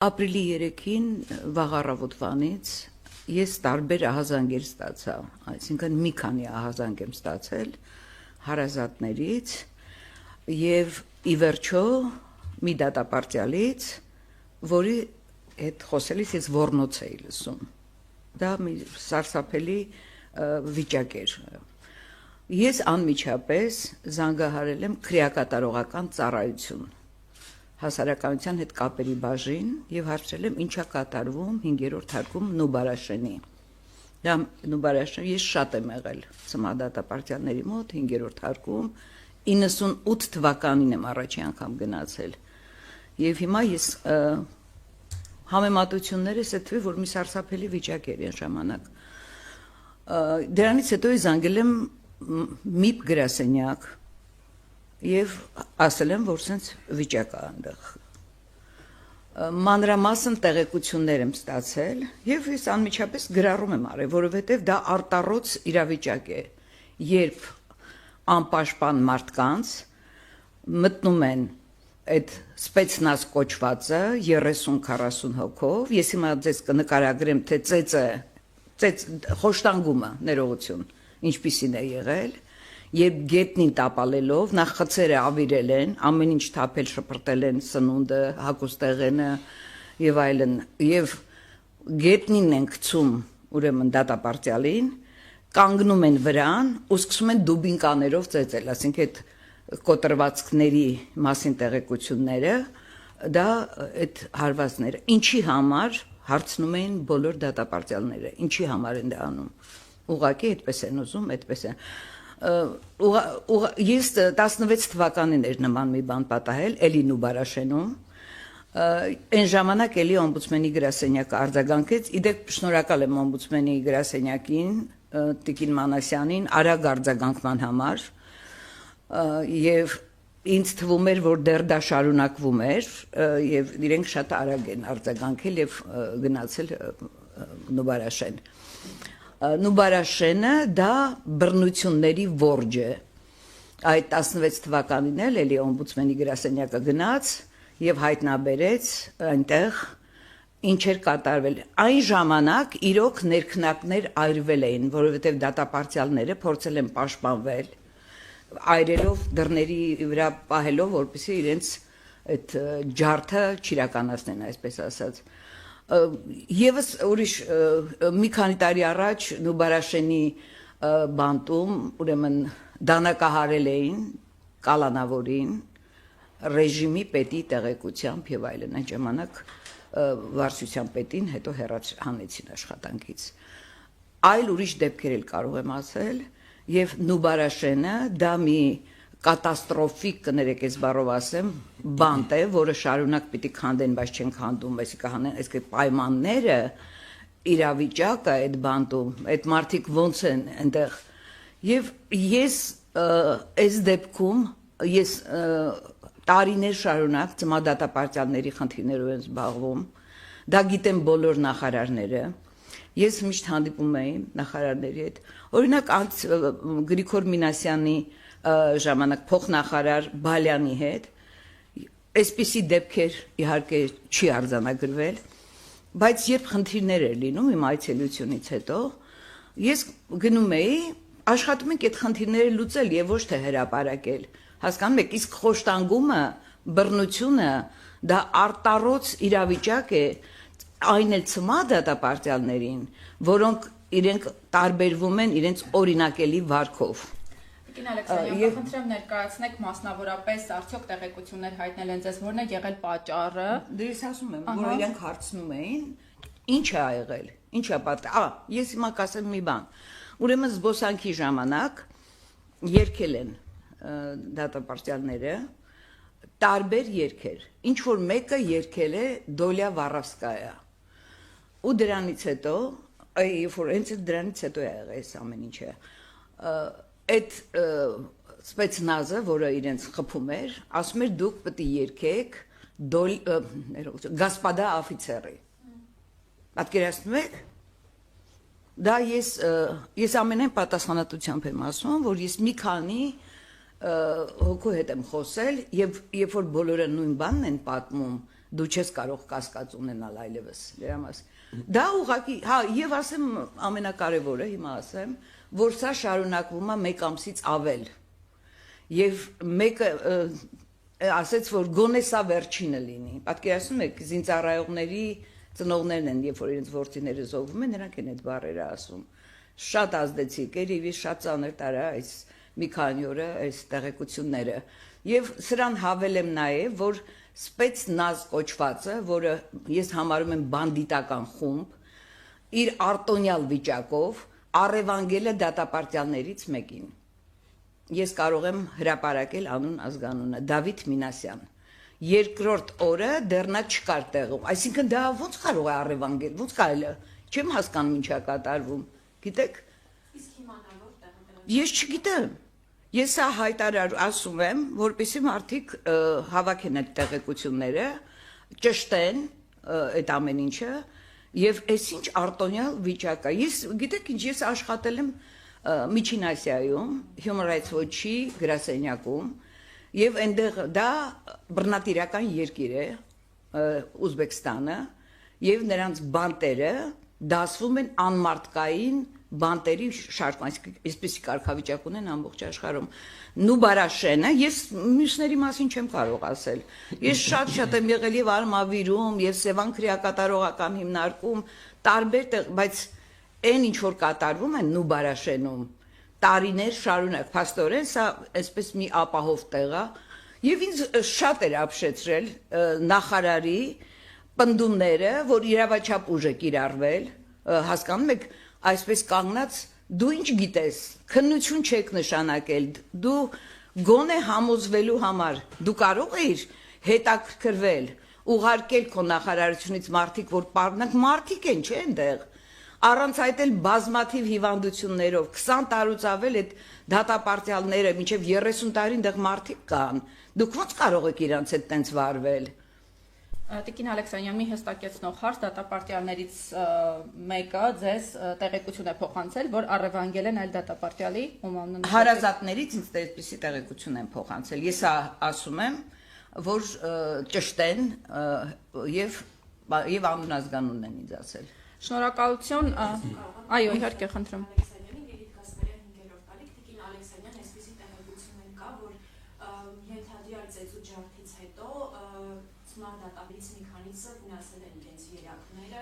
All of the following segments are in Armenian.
Ապրիլի 3-ին վաղ առավոտվանից ես տարբեր ահազանգեր ստացա, այսինքն մի քանի ահազանգ եմ ստացել հարազատներից եւ ի վերջո մի դատապարտյալից, որի հետ խոսելիս ես ոռնոց էի լսում։ Դա մի սարսափելի վիճակ էր։ Ես անմիջապես զանգահարել եմ քրեակատարողական ծառայություն հասարակայնության հետ կապերի բաժին եւ հարցրել եմ ինչա կատարվում 5-րդ հարկում Նուբարաշենի։ Դա Նուբարաշենը ես շատ եմ եղել ծմադատապարտյանների մոտ 5-րդ հարկում 98 թվականին եմ առաջի անգամ գնացել։ Եվ հիմա ես համեմատություններս է թվի, որ մի սարսափելի վիճակ էր այն ժամանակ։ Դրանից հետո ես զանգել եմ ՄԻՊ գրասենյակ եւ ասել եմ, որ sense վիճակ է այնտեղ։ Մանրամասն տեղեկություններ եմ ստացել եւ ես անմիջապես գրառում եմ արել, որովհետեւ դա արտառոց իրավիճակ է, երբ անպաշտպան մարդկանց մտնում են այդ սպեցնազ կոչվածը 30-40 հոգով, ես հիմա ձեզ կնկարագրեմ, թե խոշտանգումը ներողություն, ինչպիսին է եղել, Երբ գետնին տապալելով, նախ խցերը ավիրել են, ամեն ինչ թափել շպրտել են սնունդը, հագուստեղենը եւ այլն, եւ գետնին են գցում ուրեմն դատապարտյալին, կանգնում են վրան ու սկսում են դուբինկաներով ծեծել, ասենք այդ կոտրվածքների մասին տեղեկությունները, դա այդ հարվածները, ինչի համար հարցնում էին բոլոր դատապարտյալները, ինչի համար են դա անում, ուղղակի այդպես են ուզում, այդպես են Ես 16 թվականին էր նման մի բան պատահել, էլի Նուբարաշենում, այն ժամանակ էլի օմբուդսմենի գրասենյակը արձագանքեց, իդեպ շնորհակալ եմ օմբուդսմենի գրասենյակին, Տիկին Մանասյանին, արագ արձագանքման համար, եւ ինձ թվում էր, որ դեռ դա շարունակվում էր, եւ իրենք շատ արագ են արձագանքել եւ գնացել Նուբարաշեն։ Նուբարաշենը դա բռնությունների որջ է, այդ 16 թվականին էլի օմբուդսմենի գրասենյակը գնաց եւ հայտնաբերեց այնտեղ ինչ էր կատարվել, այն ժամանակ իրոք ներքնակներ այրվել էին, որովհետեւ դատապարտյալները փորձել են պաշտպանվել, այրելով դռների վրա պահելով, որպեսզի իրենց այդ ջարդը չիրականացնեն, այսպես ասած։ Եվս ուրիշ մի քանի տարի առաջ Նուբարաշենի բանտում ուրեմն դանակահարել էին կալանավորին ռեժիմի պետի տեղեկությամբ եւ այլն այն ժամանակ վարչության պետին հետո հեռացանեցին աշխատանքից այլ ուրիշ դեպքեր էլ կարող եմ ասել եւ Նուբարաշենը դա մի կատաստրոֆիկ կներեք այս բառով ասեմ բանտ է, որը շարունակ պիտի քանդեն, բայց չեն քանդում, այսինքն հանեն, այսինքն պայմանները իրավիճակը այդ բանտում, այդ մարդիկ ոնց են այնտեղ եւ ես այս դեպքում ես տարիներ շարունակ ծմադատապարտյալների խնդիրներով եմ զբաղվում, դա գիտեն բոլոր նախարարները, ես միշտ հանդիպում էի նախարարների հետ, օրինակ Գրիգոր Մինասյանի ժամանակ փոխնախարար Բալյանի հետ այսպիսի դեպքեր իհարկե չի արձանագրվել բայց երբ խնդիրներ էր լինում իմ այցելությունից հետո ես գնում էի աշխատում ենք այդ խնդիրները լուծել եւ ոչ թե հրապարակել հասկանում եք իսկ խոշտանգումը բռնությունը դա արտառոց իրավիճակ է այն էլ ծմադատապարտյալներին որոնք իրենք տարբերվում են իրենց օրինակելի վարքով Կին Ալեքսանդրյան, խնդրեմ ներկայացնեք մասնավորապես արդյոք տեղեկություններ հայտնել են ձեզ, որն է եղել պատճառը։ Դե ես ասում եմ, որ իրենք հարցնում էին, ինչ է եղել, ինչ է պատահել։ Ես հիմա կասեմ մի բան։ Ուրեմն զբոսանքի ժամանակ երգել են դատապարտյալները տարբեր երգեր։ Ինչ որ մեկը երգել է Դոլյա Վարավսկայա։ Ու դրանից հետո, երբ որ հենց դրանից հետո է եղել այս ամեն ինչը Այդ սպեցնազը, որը իրենց խփում էր, ասում էր դուք պետք է երգեք Գասպադա օֆիցերի։ Պատկերացնում եք։ Դա ես ամենայն պատասխանատվությամբ եմ ասում, որ ես մի քանի հոգու հետ եմ խոսել եւ երբ որ բոլորը նույն բանն են պատմում, դու չես կարող կասկած ունենալ այլևս դրա մասին։ Դա ուղղակի, հա, եւ ասեմ ամենակարևորը, հիմա ասեմ, որ սա շարունակվում է 1 ամսից ավել։ Եվ մեկը ասեց, որ գոնե սա վերջինը լինի։ Պատկերացնում եք, զինծառայողների ծնողներն են, երբ որ իրենց ворցիները զոհվում են, նրանք են այդ բառերը ասում։ Շատ ազդեցիկ էր եւ շատ ծանր տարա այս մի քանի օրը այս տեղեկությունները։ Եվ սրան հավելեմ նաեւ, որ Spetsnaz կոչվածը, որը ես համարում եմ բանդիտական խումբ, իր արտոնյալ վիճակով առևանգել է դատապարտյալներից մեկին։ Ես կարող եմ հրապարակել անուն ազգանունը Դավիթ Մինասյան։ Երկրորդ օրը դեռ նա չկար տեղում, այսինքն դա ո՞նց կարող է առևանգել, ո՞նց կարելի է, չեմ հասկանում ինչա կատարվում, գիտեք։ Իսկ հիմա նա որտեղ է։ Ես չգիտեմ։ Ես սա հայտարար ասում եմ, որպեսզի մարդիկ հավաքեն այդ տեղեկությունները, ճշտեն այդ ամեն ինչը եւ այսինչ արտոնյալ վիճակ է։ Ես գիտեք ինչ, ես աշխատել եմ Միջին Ասիայում, Human Rights Watch-ի գրասենյակում եւ այնտեղ դա բռնատիրական երկիր է Ուզբեկստանը եւ նրանց բանտերը դասվում են անմարտկային բանտերի շարքում, այսպեսի կարգավիճակ ունեն ամբողջ աշխարհում։ Նուբարաշենը, ես մյուսների մասին չեմ կարող ասել։ Ես շատ եմ եղել եւ Արմավիրում եւ Սևան քրեակատարողական հիմնարկում, տարբեր, բայց այն ինչ որ կատարվում է Նուբարաշենում, տարիներ շարունակ, փաստորեն սա այսպես մի ապահով տեղ է, եւ ինձ շատ էր ապշեցրել նախարարի պնդումները, որ իրավաչափ ուժ է կիրառվել, հասկանում եք, այսպես կանգնած դու ինչ գիտես, քննություն չեք նշանակել, դու գոնե համոզվելու համար դու կարող ես հետաքրքրվել, ուղարկել քո նախարարությունից մարդիկ, որ պարոնակ մարդիկ են, չէ՞ այնտեղ, առանց այդ էլ բազմաթիվ հիվանդություններով 20 տարուց ավել այդ դատապարտյալները մինչև 30 տարի այնտեղ մարդիկ կան, դուք ո՞նց կարող եք իրանց հետ տենց վարվել։ Տիկին Ալեքսանյան, մի հստակեցնող հարց, դատապարտյալներից մեկը ձեզ տեղեկություն է փոխանցել, որ առևանգել են այլ դատապարտյալի հարազատներից ինձ այդպիսի տեղեկություն են փոխանցել։ Ես ասում եմ, որ ճշտեն եւ անուն ազգանունն են ինձ ասել։ Շնորհակալություն, այո, իհարկե, խնդրում։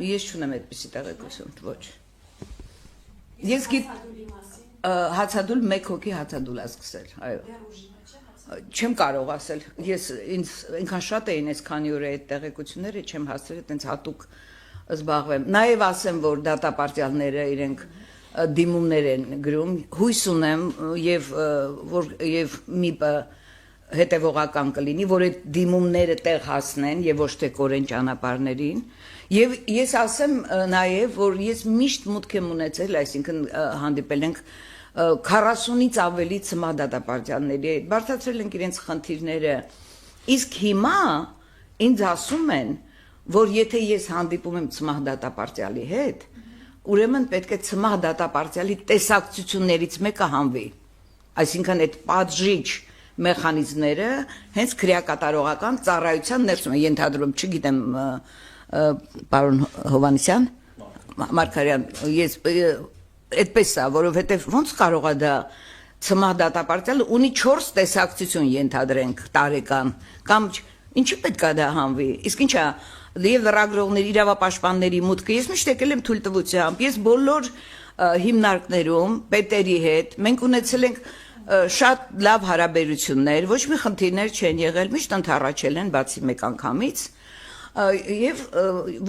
Ես չունեմ այդպիսի տեղեկություն, ոչ։ Ես հացադուլ 1 հոգի հացադուլ է սկսել, այո։ Չեմ կարող ասել, ես ինձ այնքան շատ էին այս քանի օր այդ տեղեկությունները, չեմ հասցրել այտենց հատուկ զբաղվեմ։ Նաև ասեմ, որ դատապարտյալները իրենք դիմումներ են գրում, հույս ունեմ եւ մի հետևողական կլինի, որ այդ դիմումները տեղ հասնեն եւ ոչ թե կորեն ճանապարհներին։ Եվ ես ասեմ նաև, որ ես միշտ մուտք եմ ունեցել, այսինքն հանդիպել ենք 40-ից ավելի ծմահ դատապարտյալների հետ, բարձրացրել ենք իրենց խնդիրները, իսկ հիմա ինձ ասում են, որ եթե ես հանդիպում եմ ծմահ դատապարտյալի հետ, ուրեմն պետք է ծմահ դատապարտյալի տեսակցություններից մեկը հանվի, այսինքն այդ պատժիչ մեխանիզմները հենց քրեակատարողական ծառայության ներսում են ենթադրում, չգիտեմ, պարոն Հովհաննիսյան, Մարգարյան, ես այդպես է, որովհետև ոնց կարող է դա ծմահ դատապարտյալը ունի 4 տեսակցություն ենթադրենք տարեկան, կամ ինչի պետք է դա հանվի, իսկ ինչա, եւ լրագրողների, իրավապաշտպանների մուտքը, ես միշտ եկել եմ թույլտվությամբ, ես բոլոր հիմնարկներում, պետերի հետ, մենք ունեցել ենք շատ լավ հարաբերություններ, ոչ մի խնդիրներ չեն եղել, միշտ ընդառաջել են բացի մեկ անգամից, եւ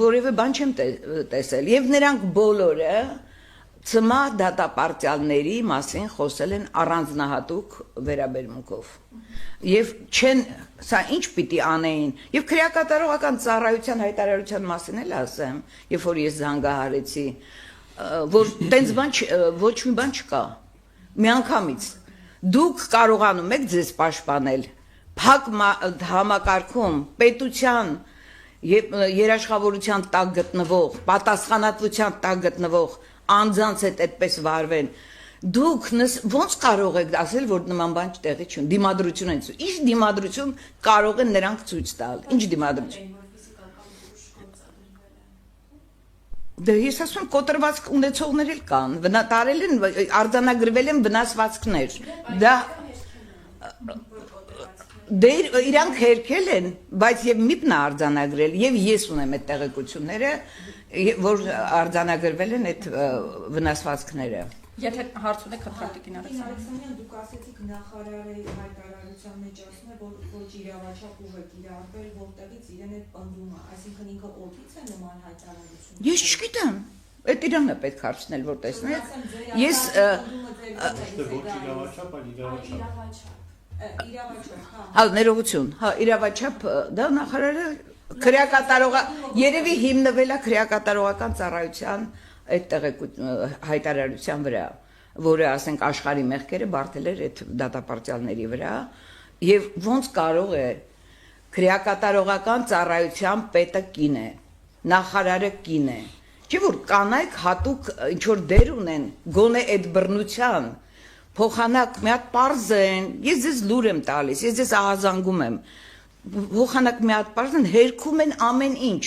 որևէ բան չեմ տեսել, եւ նրանք բոլորը ծմահ դատապարտյալների մասին խոսել են առանձնահատուկ վերաբերմունքով։ Եվ չեն, սա ինչ պիտի անեին, եւ քրեակատարողական ծառայության հայտարարության մասին էլ ասեմ, երբ որ ես զանգահարեցի, որ տենց բան ոչ մի բան չկա, միանգամից դուք կարողանում եք ձեզ պաշտպանել փակ համակարգում պետության երաշխավորության տակ գտնվող, պատասխանատվության տակ գտնվող անձանց հետ այդպես վարվեն, դուք ոնց կարող եք ասել, որ նման բան տեղի չունի, դիմադրություն են ցույց, ինչ դիմադրություն կարող են նրանք ցույց տալ, ինչ դիմադրություն։ Դե ես ասում եմ կոտրվածք ունեցողներ էլ կան, տարել են, արձանագրվել են վնասվածքներ։ Դա դե իրանք հերքել են, բայց եւ ՄԻՊ-ն է արձանագրել եւ ես ունեմ այդ տեղեկությունները, որ արձանագրվել են այդ վնասվածքները։ Եթե հարց ունեք, Տիկին Ալեքսանյան, դուք ասեցիք նախարարի հայտարարության մեջ ասում է, որ ոչ իրավաչափ ուղղ կիրառվել, որտեղից իրեն այդ պնդումը, այսինքն ինքը օդից է նման հայտարարություն։ Ես չգիտեմ, այդ իրան է պետք հարցնել, որ տեսնեք։ Ես ոչ իրավաչափ, այլ իրավաչափ։ Հա, ներողություն, հա, իրավաչափ, դա նախարարը քրեակատարողա, երևի հիմնվել է քրեակատարողական ծառայության այդ հայտարարության վրա, որը ասենք աշխարհի մեղքերը բարդել էր այդ դատապարտյալների վրա, եւ ոնց կարող է քրեակատարողական ծառայության պետը կին է, նախարարը կին է, չէ՞ որ կանայք հատուկ ինչ որ դեր ունեն, գոնե այդ բռնության փոխանակ մի հատ պարզ են, ես ձեզ լուր եմ տալիս, ես ձեզ ահազանգում եմ, փոխանակ մի հատ պարզ են, հերքում են ամեն ինչ,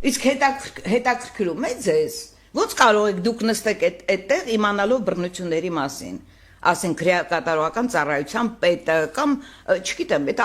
իսկ հետաքրքրում է ձեզ, ոնց կարող եք դուք նստեք այդտեղ իմանալով բռնությունների մասին, ասենք քրեակատարողական ծառայության պետը կամ չգիտեմ, այդ